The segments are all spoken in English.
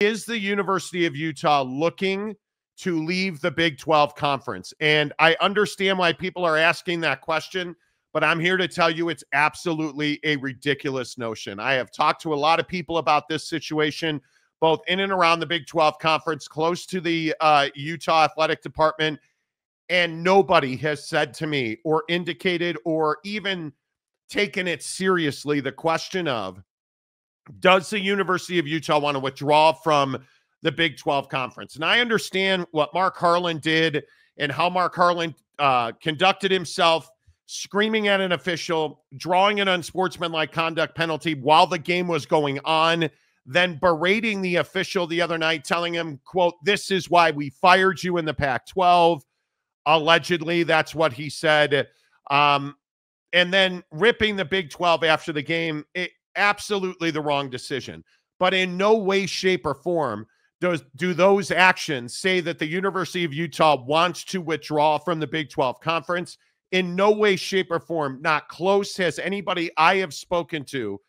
Is the University of Utah looking to leave the Big 12 conference? And I understand why people are asking that question, but I'm here to tell you it's absolutely a ridiculous notion. I have talked to a lot of people about this situation, both in and around the Big 12 conference, close to the Utah athletic department, and nobody has said to me or indicated or even taken it seriously the question of, does the University of Utah want to withdraw from the Big 12 conference? And I understand what Mark Harlan did and how Mark Harlan conducted himself, screaming at an official, drawing an unsportsmanlike conduct penalty while the game was going on, then berating the official the other night, telling him, quote, "This is why we fired you in the Pac-12. Allegedly, that's what he said. And then ripping the Big 12 after the game. Absolutely the wrong decision. But in no way, shape, or form do those actions say that the University of Utah wants to withdraw from the Big 12 conference. In no way, shape, or form, not close, has anybody I have spoken to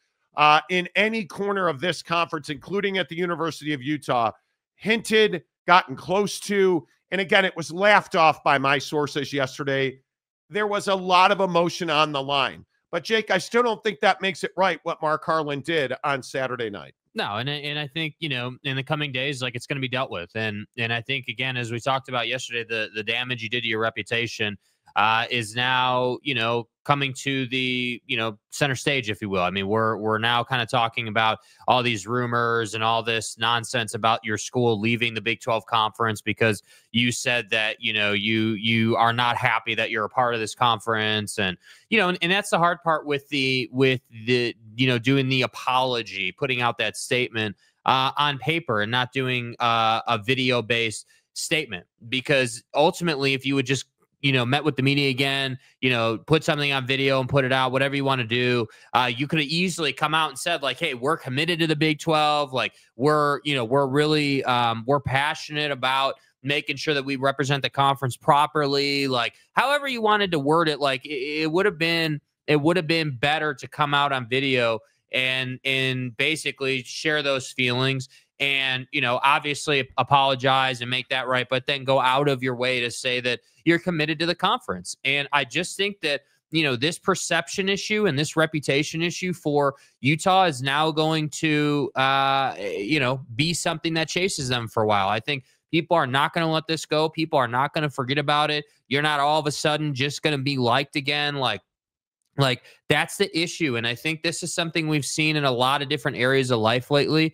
in any corner of this conference, including at the University of Utah, hinted, gotten close to, and again, it was laughed off by my sources yesterday. There was a lot of emotion on the line. But, Jake, I still don't think that makes it right what Mark Harlan did on Saturday night. No, and I think, in the coming days, like, it's going to be dealt with. And I think, again, as we talked about yesterday, the damage you did to your reputation is now, coming to the, center stage, if you will. I mean, we're now kind of talking about all these rumors and all this nonsense about your school leaving the Big 12 conference because you said that, you are not happy that you're a part of this conference. And, and that's the hard part with the, doing the apology, putting out that statement on paper and not doing a video-based statement. Because ultimately, if you would just met with the media again, put something on video and put it out, whatever you want to do. You could have easily come out and said, like, hey, we're committed to the Big 12. Like, we're really, we're passionate about making sure that we represent the conference properly. Like, however you wanted to word it, like, it would have been better to come out on video and basically share those feelings. And, obviously apologize and make that right, but then go out of your way to say that you're committed to the conference. And I just think that, this perception issue and this reputation issue for Utah is now going to, be something that chases them for a while. I think people are not going to let this go. People are not going to forget about it. You're not all of a sudden just going to be liked again. Like that's the issue. And I think this is something we've seen in a lot of different areas of life lately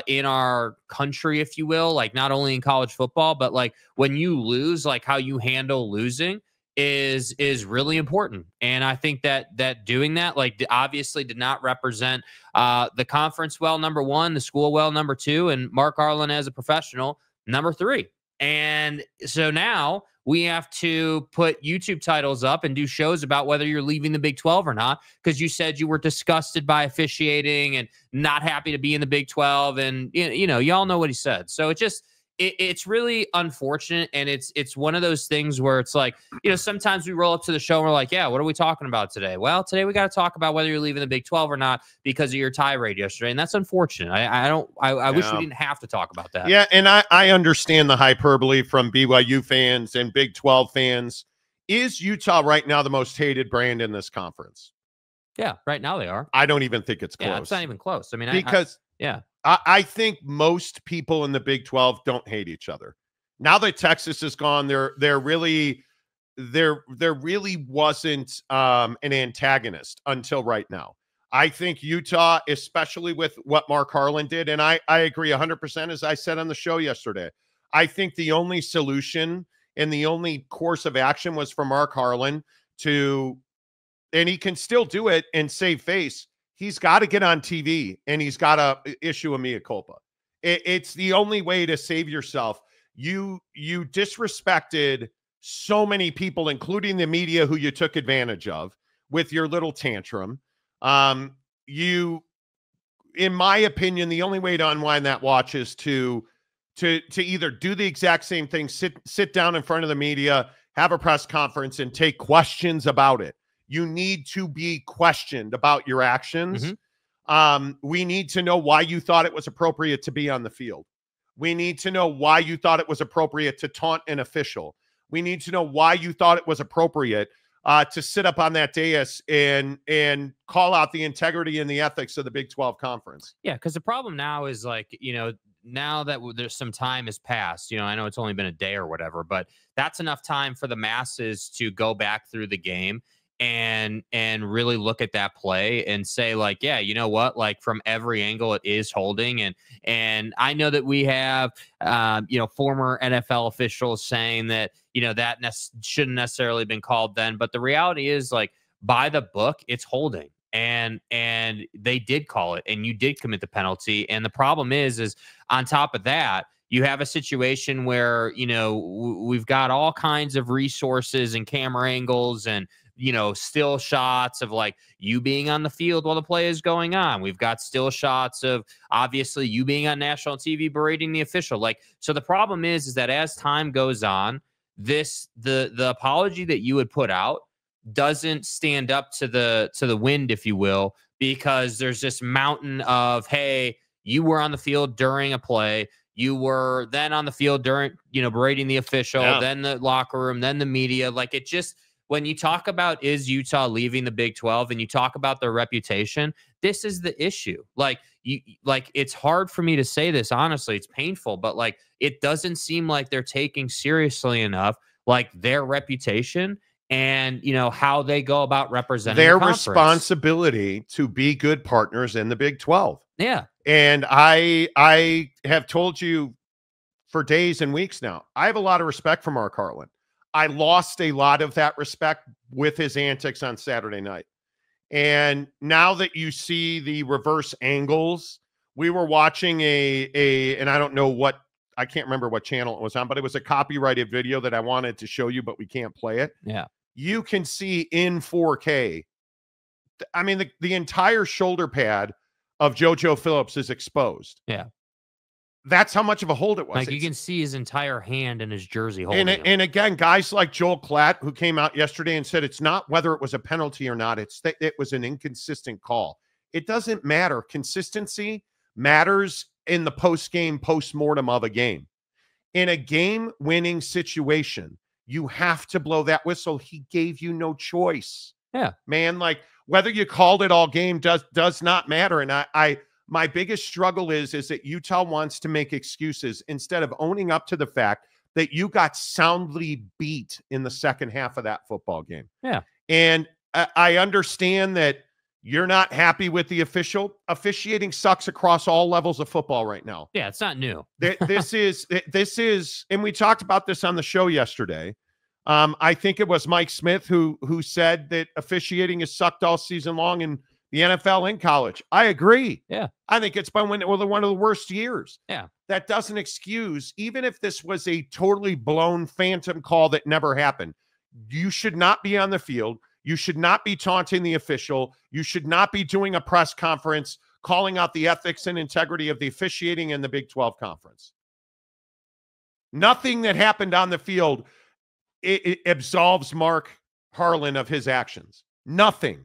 in our country, if you will, like not only in college football, but like when you lose, like how you handle losing is really important. And I think that doing that, like, obviously did not represent the conference well, number one, the school well, number two, and Mark Harlan as a professional, number three. And so now we have to put YouTube titles up and do shows about whether you're leaving the Big 12 or not, because you said you were disgusted by officiating and not happy to be in the Big 12. And, y'all know what he said. So it's really unfortunate. And it's one of those things where it's like, sometimes we roll up to the show and we're like, yeah, what are we talking about today? Well, today we got to talk about whether you're leaving the Big 12 or not because of your tirade yesterday. And that's unfortunate. I wish we didn't have to talk about that. Yeah. And I understand the hyperbole from BYU fans and Big 12 fans. Is Utah right now the most hated brand in this conference? Yeah, right now they are. I don't even think it's close. Yeah, it's not even close. I mean, I think most people in the Big 12 don't hate each other. Now that Texas is gone, there really wasn't an antagonist until right now. I think Utah, especially with what Mark Harlan did, and I agree 100%, as I said on the show yesterday. I think the only solution and the only course of action was for Mark Harlan to, and he can still do it and save face. He's got to get on TV and he's got to issue a mea culpa. It's the only way to save yourself. You disrespected so many people, including the media who you took advantage of with your little tantrum. In my opinion, the only way to unwind that watch is to either do the exact same thing, sit down in front of the media, have a press conference, and take questions about it. You need to be questioned about your actions. Mm-hmm. We need to know why you thought it was appropriate to be on the field. We need to know why you thought it was appropriate to taunt an official. We need to know why you thought it was appropriate to sit up on that dais and call out the integrity and the ethics of the Big 12 conference. Yeah, because the problem now is like, now that there's some time has passed, I know it's only been a day or whatever, but that's enough time for the masses to go back through the game and really look at that play and say like, yeah, you know what, like from every angle it is holding. And I know that we have former NFL officials saying that shouldn't necessarily been called then, but the reality is like by the book it's holding, and they did call it, and you did commit the penalty. And the problem is on top of that, you have a situation where we've got all kinds of resources and camera angles and still shots of like you being on the field while the play is going on. We've got still shots of obviously you being on national TV berating the official. Like, so the problem is that as time goes on, the apology that you would put out doesn't stand up to the wind, if you will, because there's this mountain of, hey, you were on the field during a play. You were then on the field during, berating the official, then the locker room, then the media. Like it just, when you talk about is Utah leaving the Big 12 and you talk about their reputation, this is the issue. Like it's hard for me to say this, honestly, it's painful, but like, it doesn't seem like they're taking seriously enough, like their reputation and how they go about representing their the responsibility to be good partners in the Big 12. Yeah. And I have told you for days and weeks now, I have a lot of respect for Mark Harlan. I lost a lot of that respect with his antics on Saturday night. And now that you see the reverse angles, we were watching and I don't know I can't remember what channel it was on, but it was a copyrighted video that I wanted to show you, but we can't play it. Yeah. You can see in 4K. I mean, the entire shoulder pad of JoJo Phillips is exposed. Yeah. That's how much of a hold it was. Like you can see his entire hand in his jersey holding him. And again, guys like Joel Klatt, who came out yesterday and said it's not whether it was a penalty or not, it's that it was an inconsistent call. It doesn't matter. Consistency matters in the post-game, post-mortem of a game. In a game-winning situation, you have to blow that whistle. He gave you no choice. Yeah. Man, like whether you called it all game does not matter. And my biggest struggle is that Utah wants to make excuses instead of owning up to the fact that you got soundly beat in the second half of that football game. Yeah. And I understand that you're not happy with the officiating sucks across all levels of football right now. Yeah, it's not new. This is, and we talked about this on the show yesterday. I think it was Mike Smith who said that officiating has sucked all season long in the NFL and college. I agree. Yeah. I think it's been one of the worst years. Yeah. That doesn't excuse, even if this was a totally blown phantom call that never happened, you should not be on the field. You should not be taunting the official. You should not be doing a press conference calling out the ethics and integrity of the officiating in the Big 12 conference. Nothing that happened on the field it absolves Mark Harlan of his actions. Nothing.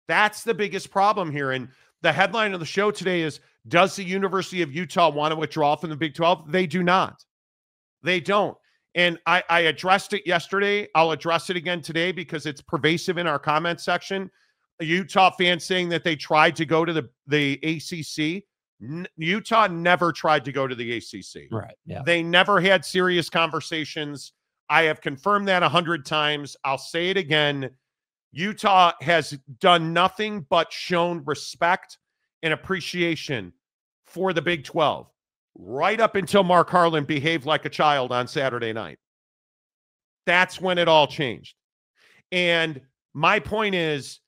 That's the biggest problem here. And the headline of the show today is, does the University of Utah want to withdraw from the Big 12? They do not. They don't. And I addressed it yesterday. I'll address it again today because it's pervasive in our comment section. A Utah fan saying that they tried to go to the ACC. Utah never tried to go to the ACC. Right. Yeah. They never had serious conversations. I have confirmed that 100 times. I'll say it again. Utah has done nothing but shown respect and appreciation for the Big 12 right up until Mark Harlan behaved like a child on Saturday night. That's when it all changed. And my point is,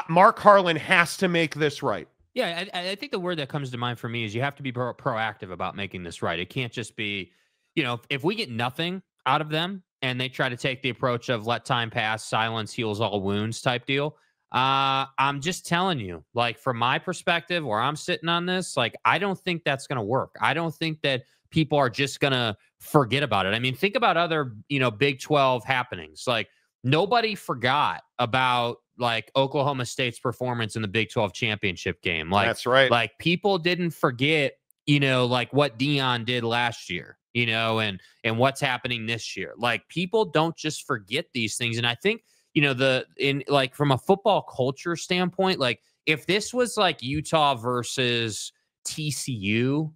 Mark Harlan has to make this right. Yeah, I think the word that comes to mind for me is you have to be proactive about making this right. It can't just be, if we get nothing out of them and they try to take the approach of let time pass, silence heals all wounds type deal. I'm just telling you, like, from my perspective, where I'm sitting on this, like, I don't think that's going to work. I don't think that people are just going to forget about it. I mean, think about other, Big 12 happenings. Like, nobody forgot about, like, Oklahoma State's performance in the Big 12 championship game. Like, that's right. Like, people didn't forget like what Dion did last year, and what's happening this year. Like, people don't just forget these things. And I think, from a football culture standpoint, like, if this was like Utah versus TCU,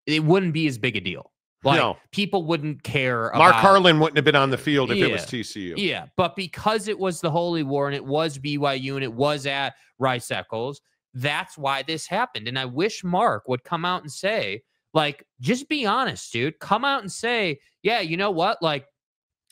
it wouldn't be as big a deal. Like, No. people wouldn't care about. Mark Harlan wouldn't have been on the field if it was TCU. Yeah, but because it was the Holy War and it was BYU and it was at Rice Eccles, that's why this happened. And I wish Mark would come out and say, like, just be honest, dude. Come out and say, yeah, you know what? Like,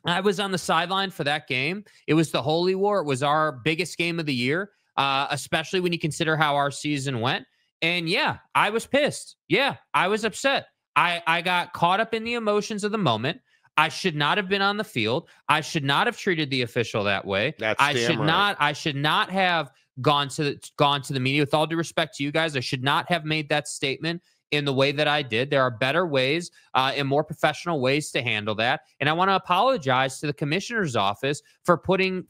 I was on the sideline for that game. It was the Holy War. It was our biggest game of the year, especially when you consider how our season went. And yeah, I was pissed. Yeah, I was upset. I got caught up in the emotions of the moment. I should not have been on the field. I should not have treated the official that way. I should not have gone to the media. With all due respect to you guys, I should not have made that statement in the way that I did. There are better ways and more professional ways to handle that. And I want to apologize to the commissioner's office for putting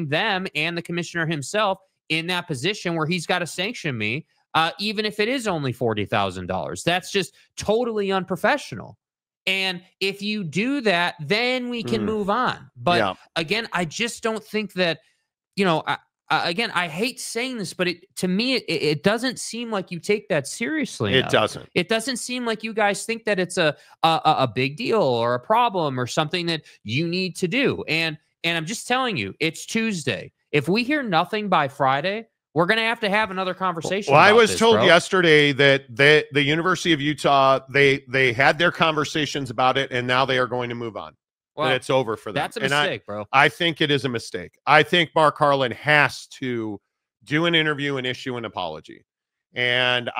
them and the commissioner himself in that position where he's got to sanction me, even if it is only $40,000. That's just totally unprofessional. And if you do that, then we can move on. But again, I just don't think that, again, I hate saying this, but to me, it doesn't seem like you take that seriously enough. It doesn't. It doesn't seem like you guys think that it's a big deal or a problem or something that you need to do. And I'm just telling you, it's Tuesday. If we hear nothing by Friday, we're going to have another conversation. Well, I was told yesterday that the University of Utah, they had their conversations about it, and now they are going to move on. Well, and it's over for them. That's a mistake, bro. I think it is a mistake. I think Mark Harlan has to do an interview and issue an apology. And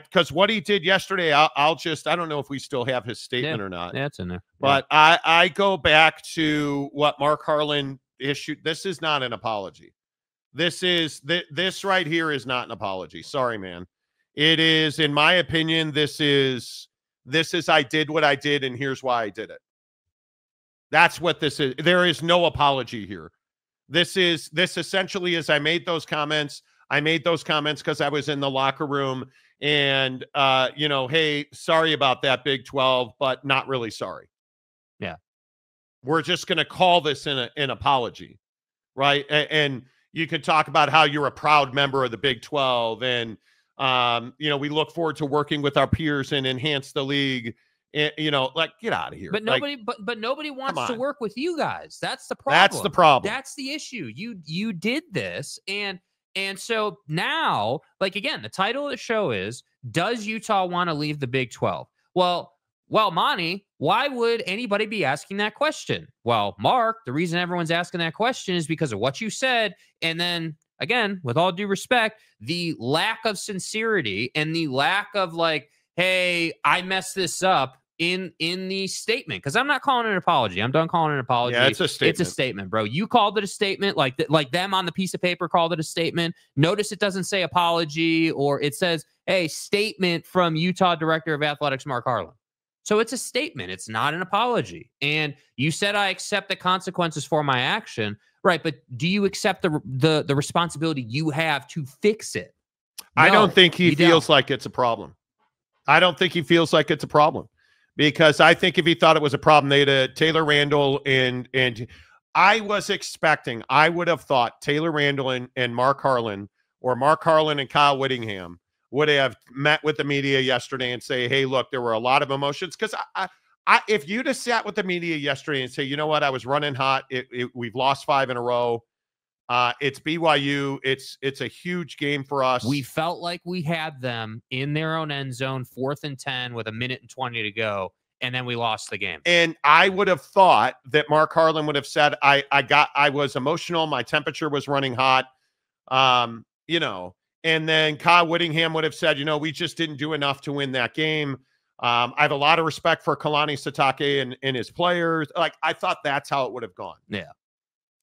because what he did yesterday, I don't know if we still have his statement or not. Yeah, it's in there. But I go back to what Mark Harlan issued. This is not an apology. This right here is not an apology. Sorry, man. It is, in my opinion, this is I did what I did, and here's why I did it. That's what this is. There is no apology here. This essentially is, I made those comments. I made those comments because I was in the locker room and, hey, sorry about that, Big 12, but not really sorry. Yeah. We're just going to call this an apology, right? And you could talk about how you're a proud member of the Big 12 and, we look forward to working with our peers and enhance the league. Like, get out of here. But nobody wants to work with you guys. That's the problem. That's the problem. That's the issue. You did this. And so now, like, again, the title of the show is, does Utah want to leave the Big 12? Well, Monty, why would anybody be asking that question? Well, Mark, the reason everyone's asking that question is because of what you said. And then, again, with all due respect, the lack of sincerity and the lack of, like, hey, I messed this up in the statement. Because I'm not calling it an apology. I'm done calling it an apology. Yeah, it's a statement. It's a statement, bro. You called it a statement, like them on the piece of paper called it a statement. Notice it doesn't say apology, or it says, hey, statement from Utah Director of Athletics, Mark Harlan. So it's a statement. It's not an apology. And you said, I accept the consequences for my action. Right. But do you accept the responsibility you have to fix it? No, I don't think he feels like it's a problem. I don't think he feels like it's a problem, because I think if he thought it was a problem, they'd Taylor Randall and I would have thought Taylor Randall and Mark Harlan, or Mark Harlan and Kyle Whittingham, would have met with the media yesterday and say, hey, look, there were a lot of emotions. Because if you'd have sat with the media yesterday and say, you know what, I was running hot. We've lost 5 in a row. It's BYU. It's a huge game for us. We felt like we had them in their own end zone, 4th and 10 with 1:20 to go. And then we lost the game. And I would have thought that Mark Harlan would have said, I was emotional. My temperature was running hot. And then Kyle Whittingham would have said, we just didn't do enough to win that game. I have a lot of respect for Kalani Sitake and his players. Like, I thought that's how it would have gone. Yeah.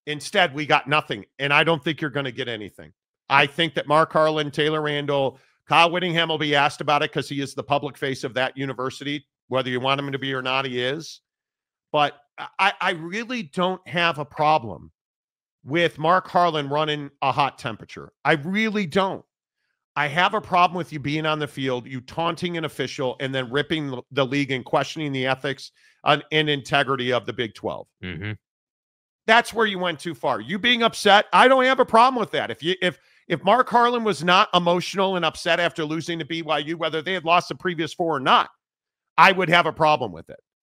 Instead, we got nothing. And I don't think you're going to get anything. I think that Mark Harlan, Taylor Randall, Kyle Whittingham will be asked about it because he is the public face of that university. Whether you want him to be or not, he is. But I really don't have a problem with Mark Harlan running a hot temperature. I really don't. I have a problem with you being on the field, you taunting an official, and then ripping the league and questioning the ethics and integrity of the Big 12. Mm-hmm. That's where you went too far. You being upset, I don't have a problem with that. If Mark Harlan was not emotional and upset after losing to BYU, whether they had lost the previous 4 or not, I would have a problem with it.